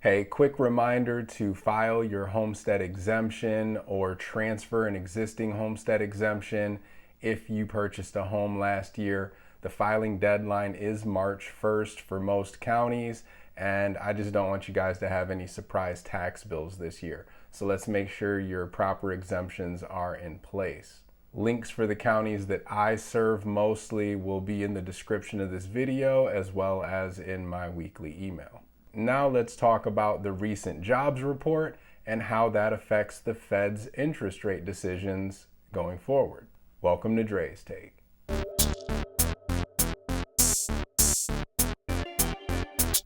Hey, quick reminder to file your homestead exemption or transfer an existing homestead exemption if you purchased a home last year. The filing deadline is March 1st for most counties, and I just don't want you guys to have any surprise tax bills this year. So let's make sure your proper exemptions are in place. Links for the counties that I serve mostly will be in the description of this video as well as in my weekly email. Now let's talk about the recent jobs report and how that affects the Fed's interest rate decisions going forward. Welcome to Dre's Take.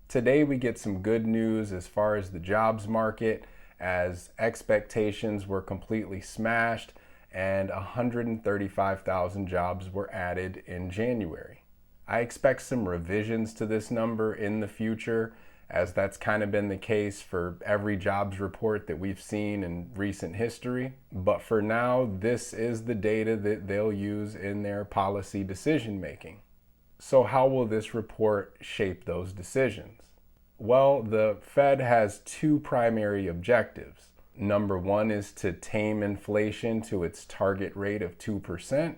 Today we get some good news as far as the jobs market, as expectations were completely smashed and 135,000 jobs were added in January. I expect some revisions to this number in the future, as that's kind of been the case for every jobs report that we've seen in recent history. But for now, this is the data that they'll use in their policy decision making. So how will this report shape those decisions? Well, the Fed has two primary objectives. Number one is to tame inflation to its target rate of 2%,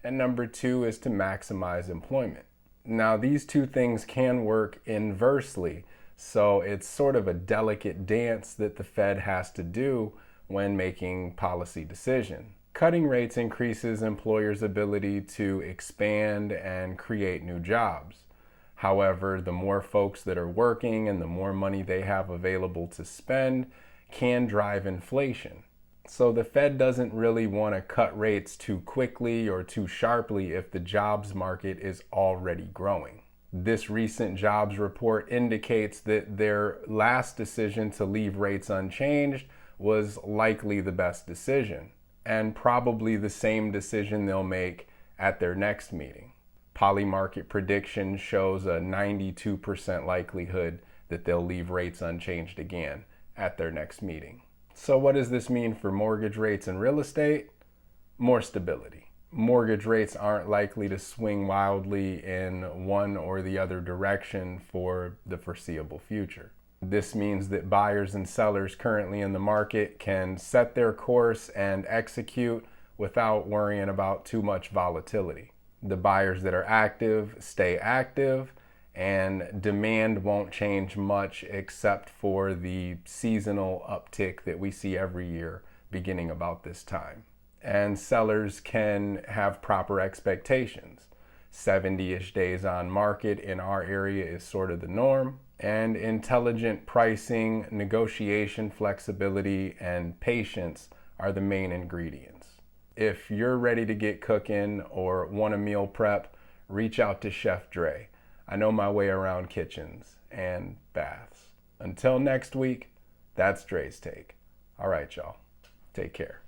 and number two is to maximize employment. Now, these two things can work inversely. So it's sort of a delicate dance that the Fed has to do when making policy decisions. Cutting rates increases employers' ability to expand and create new jobs. However, the more folks that are working and the more money they have available to spend can drive inflation. So the Fed doesn't really want to cut rates too quickly or too sharply if the jobs market is already growing. This recent jobs report indicates that their last decision to leave rates unchanged was likely the best decision, and probably the same decision they'll make at their next meeting. Polymarket prediction shows a 92% likelihood that they'll leave rates unchanged again at their next meeting. So what does this mean for mortgage rates and real estate? More stability. Mortgage rates aren't likely to swing wildly in one or the other direction for the foreseeable future. This means that buyers and sellers currently in the market can set their course and execute without worrying about too much volatility. The buyers that are active stay active, and demand won't change much except for the seasonal uptick that we see every year beginning about this time. And sellers can have proper expectations. 70-ish days on market in our area is sort of the norm, and intelligent pricing, negotiation flexibility, and patience are the main ingredients. If you're ready to get cooking or want a meal prep, reach out to Chef Dre. I know my way around kitchens and baths. Until next week, that's Dre's Take. All right, y'all. Take care.